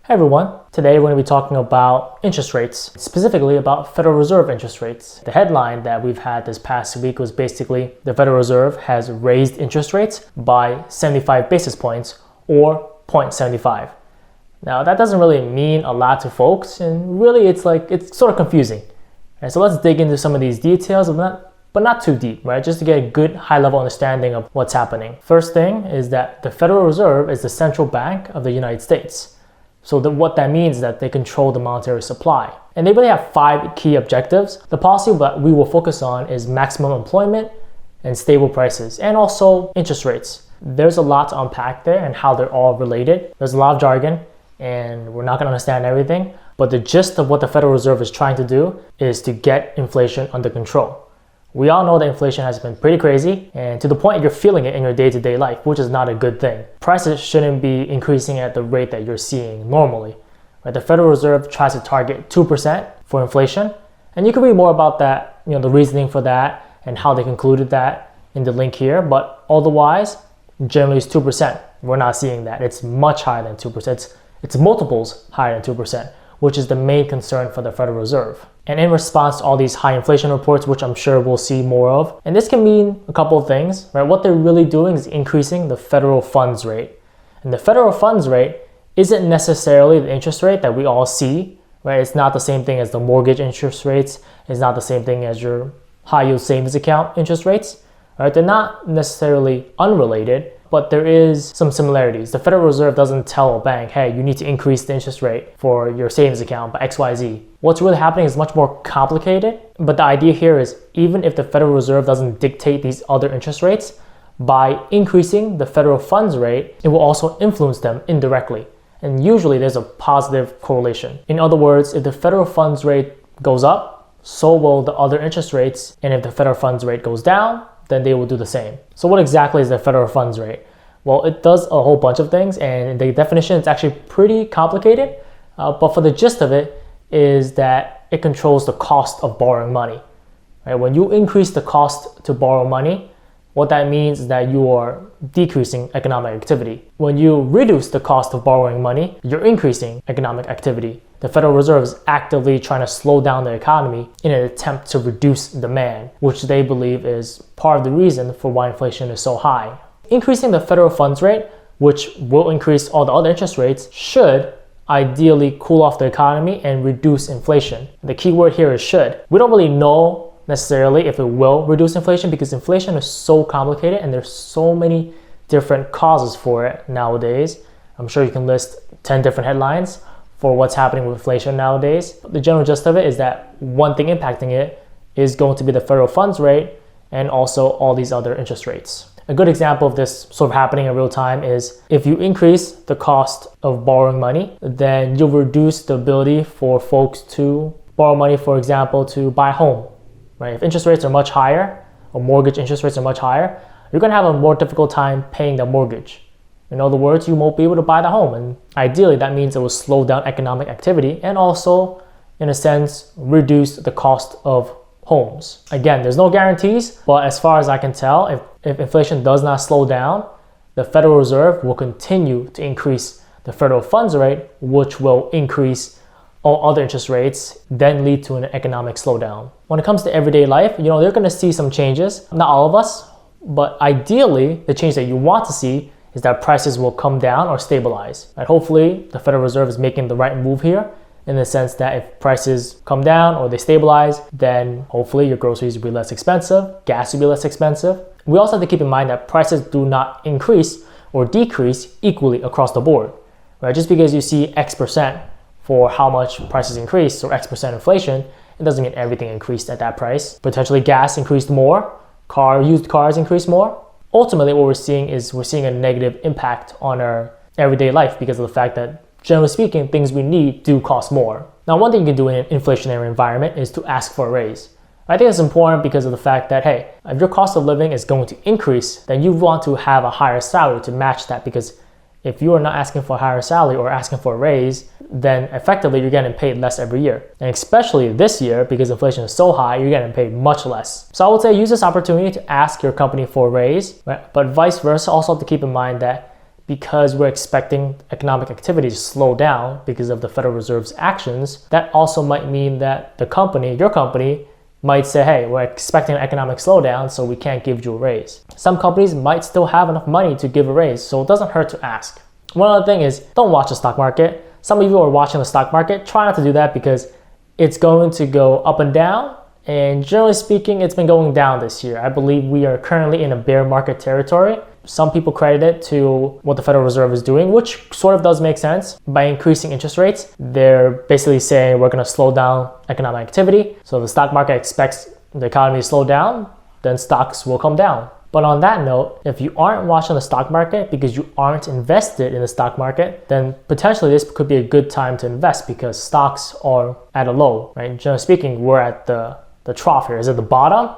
Hey everyone, today we're going to be talking about interest rates, specifically about Federal Reserve interest rates. The headline that we've had this past week was basically the Federal Reserve has raised interest rates by 75 basis points or 0.75. Now that doesn't really mean a lot to folks, and really it's sort of confusing. Right, so let's dig into some of these details, but not too deep, right? Just to get a good high-level understanding of what's happening. First thing is that the Federal Reserve is the central bank of the United States. So what that means is that they control the monetary supply. And they really have 5 key objectives. The policy that we will focus on is maximum employment and stable prices, and also interest rates. There's a lot to unpack there and how they're all related. There's a lot of jargon, and we're not going to understand everything. But the gist of what the Federal Reserve is trying to do is to get inflation under control. We all know that inflation has been pretty crazy, and to the point you're feeling it in your day-to-day life, which is not a good thing. Prices shouldn't be increasing at the rate that you're seeing normally. Right? The Federal Reserve tries to target 2% for inflation, and you can read more about that, the reasoning for that and how they concluded that in the link here, but otherwise, generally it's 2%. We're not seeing that. It's much higher than 2%. It's multiples higher than 2%, which is the main concern for the Federal Reserve. And in response to all these high inflation reports, which I'm sure we'll see more of, and this can mean a couple of things, right? What they're really doing is increasing the federal funds rate. And the federal funds rate isn't necessarily the interest rate that we all see, right? It's not the same thing as the mortgage interest rates. It's not the same thing as your high yield savings account interest rates, right? They're not necessarily unrelated, but there is some similarities. The Federal Reserve doesn't tell a bank, hey, you need to increase the interest rate for your savings account by XYZ. What's really happening is much more complicated, but the idea here is even if the Federal Reserve doesn't dictate these other interest rates, by increasing the federal funds rate, it will also influence them indirectly. And usually there's a positive correlation. In other words, if the federal funds rate goes up, so will the other interest rates. And if the federal funds rate goes down, then they will do the same. So what exactly is the federal funds rate? Well, it does a whole bunch of things, and the definition is actually pretty complicated. But for the gist of it is that it controls the cost of borrowing money. Right? When you increase the cost to borrow money, what that means is that you are decreasing economic activity. When you reduce the cost of borrowing money, you're increasing economic activity. The Federal Reserve is actively trying to slow down the economy in an attempt to reduce demand, which they believe is part of the reason for why inflation is so high. Increasing the federal funds rate, which will increase all the other interest rates, should ideally cool off the economy and reduce inflation. The key word here is should. We don't really know necessarily if it will reduce inflation because inflation is so complicated and there's so many different causes for it nowadays. I'm sure you can list 10 different headlines for what's happening with inflation nowadays. But the general gist of it is that one thing impacting it is going to be the federal funds rate and also all these other interest rates. A good example of this sort of happening in real time is if you increase the cost of borrowing money, then you'll reduce the ability for folks to borrow money, for example, to buy a home. Right? If interest rates are much higher, or mortgage interest rates are much higher, you're going to have a more difficult time paying the mortgage. In other words, you won't be able to buy the home. And ideally, that means it will slow down economic activity and also, in a sense, reduce the cost of homes. Again, there's no guarantees, but as far as I can tell, if inflation does not slow down, the Federal Reserve will continue to increase the federal funds rate, which will increase all other interest rates, then lead to an economic slowdown. When it comes to everyday life, they're going to see some changes. Not all of us, but ideally, the change that you want to see is that prices will come down or stabilize. Right? Hopefully, the Federal Reserve is making the right move here in the sense that if prices come down or they stabilize, then hopefully your groceries will be less expensive, gas will be less expensive. We also have to keep in mind that prices do not increase or decrease equally across the board. Right? Just because you see X% for how much prices increase or X% inflation, it doesn't mean everything increased at that price. Potentially gas increased more, used cars increased more. Ultimately, what we're seeing a negative impact on our everyday life because of the fact that, generally speaking, things we need do cost more. Now, one thing you can do in an inflationary environment is to ask for a raise. I think it's important because of the fact that, hey, if your cost of living is going to increase, then you want to have a higher salary to match that, because if you are not asking for a higher salary or asking for a raise, then effectively you're getting paid less every year. And especially this year, because inflation is so high, you're getting paid much less. So I would say use this opportunity to ask your company for a raise, right? But vice versa, also have to keep in mind that because we're expecting economic activity to slow down because of the Federal Reserve's actions, that also might mean that the company, your company, might say, hey, we're expecting an economic slowdown, so we can't give you a raise. Some companies might still have enough money to give a raise, so it doesn't hurt to ask. One other thing is, don't watch the stock market. Some of you are watching the stock market. Try not to do that because it's going to go up and down. And generally speaking, it's been going down this year. I believe we are currently in a bear market territory. Some people credit it to what the Federal Reserve is doing, which sort of does make sense. By increasing interest rates, they're basically saying we're going to slow down economic activity. So if the stock market expects the economy to slow down, then stocks will come down. But on that note, if you aren't watching the stock market because you aren't invested in the stock market, then potentially this could be a good time to invest because stocks are at a low, right? Generally speaking, we're at the trough here. Is it the bottom?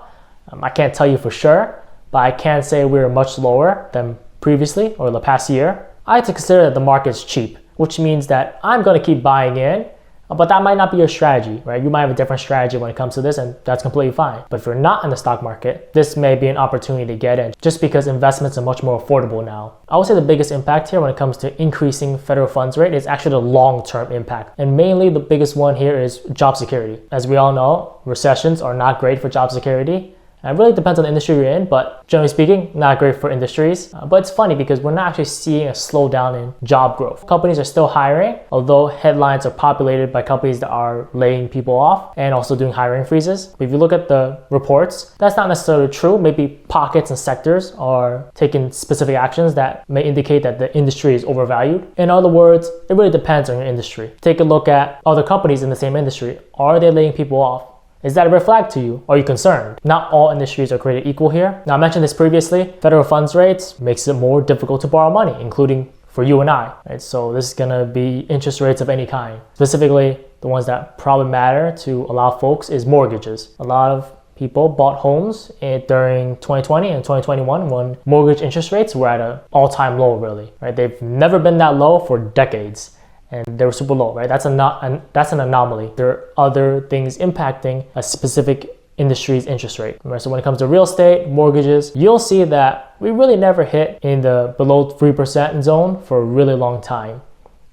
I can't tell you for sure, but I can say we're much lower than previously or the past year. I like to consider that the market's cheap, which means that I'm going to keep buying in, but that might not be your strategy, right? You might have a different strategy when it comes to this, and that's completely fine. But if you're not in the stock market, this may be an opportunity to get in just because investments are much more affordable now. I would say the biggest impact here when it comes to increasing federal funds rate is actually the long-term impact. And mainly the biggest one here is job security. As we all know, recessions are not great for job security. And it really depends on the industry you're in, but generally speaking, not great for industries. But it's funny because we're not actually seeing a slowdown in job growth. Companies are still hiring, although headlines are populated by companies that are laying people off and also doing hiring freezes. But if you look at the reports, that's not necessarily true. Maybe pockets and sectors are taking specific actions that may indicate that the industry is overvalued. In other words, it really depends on your industry. Take a look at other companies in the same industry. Are they laying people off? Is that a red flag to you? Are you concerned? Not all industries are created equal here. Now, I mentioned this previously. Federal funds rates makes it more difficult to borrow money, including for you and I, right? So this is gonna be interest rates of any kind. Specifically, the ones that probably matter to a lot of folks is mortgages. A lot of people bought homes during 2020 and 2021 when mortgage interest rates were at an all-time low, really, right? They've never been that low for decades. And they were super low, right? That's an anomaly. There are other things impacting a specific industry's interest rate. Right? So when it comes to real estate, mortgages, you'll see that we really never hit in the below 3% zone for a really long time.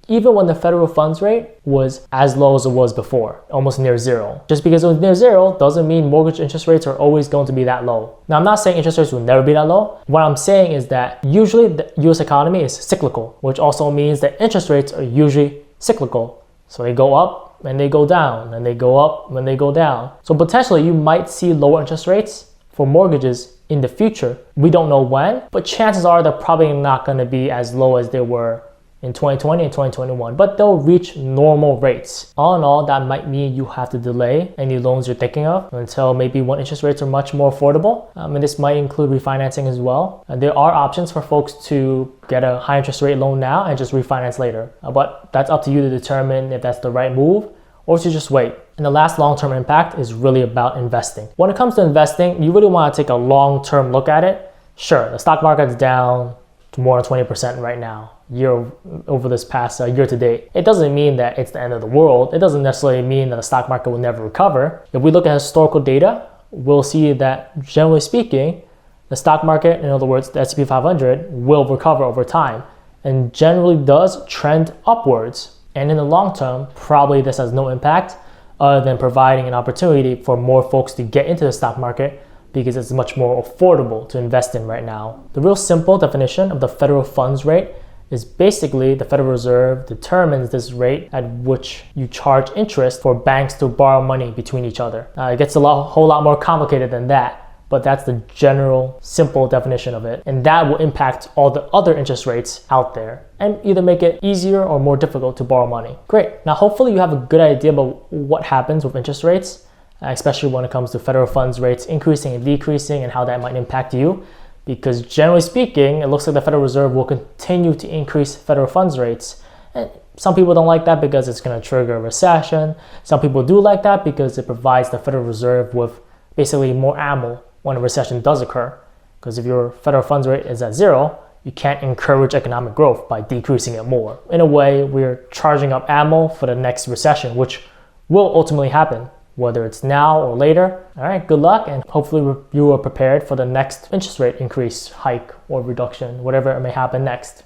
Even when the federal funds rate was as low as it was before, almost near zero. Just because it was near zero doesn't mean mortgage interest rates are always going to be that low. Now, I'm not saying interest rates will never be that low. What I'm saying is that usually the US economy is cyclical, which also means that interest rates are usually cyclical. So they go up and they go down, and they go up and they go down. So potentially you might see lower interest rates for mortgages in the future. We don't know when, but chances are they're probably not going to be as low as they were in 2020 and 2021, but they'll reach normal rates. All in all, that might mean you have to delay any loans you're thinking of until maybe when interest rates are much more affordable. And this might include refinancing as well. There are options for folks to get a high interest rate loan now and just refinance later. But that's up to you to determine if that's the right move or to just wait. And the last long-term impact is really about investing. When it comes to investing, you really want to take a long-term look at it. Sure, the stock market's down to more than 20% right now. Over this past year to date. It doesn't mean that it's the end of the world. It doesn't necessarily mean that the stock market will never recover. If we look at historical data, we'll see that generally speaking, the stock market, in other words, the S&P 500, will recover over time and generally does trend upwards. And in the long term, probably this has no impact other than providing an opportunity for more folks to get into the stock market because it's much more affordable to invest in right now. The real simple definition of the federal funds rate is basically the Federal Reserve determines this rate at which you charge interest for banks to borrow money between each other. It gets whole lot more complicated than that, but that's the general simple definition of it. And that will impact all the other interest rates out there and either make it easier or more difficult to borrow money. Great. Now, hopefully you have a good idea about what happens with interest rates, especially when it comes to federal funds rates increasing and decreasing and how that might impact you. Because generally speaking, it looks like the Federal Reserve will continue to increase federal funds rates. And some people don't like that because it's going to trigger a recession. Some people do like that because it provides the Federal Reserve with basically more ammo when a recession does occur. Because if your federal funds rate is at zero, you can't encourage economic growth by decreasing it more. In a way, we're charging up ammo for the next recession, which will ultimately happen, whether it's now or later. All right, good luck, and hopefully you are prepared for the next interest rate increase, hike, or reduction, whatever it may happen next.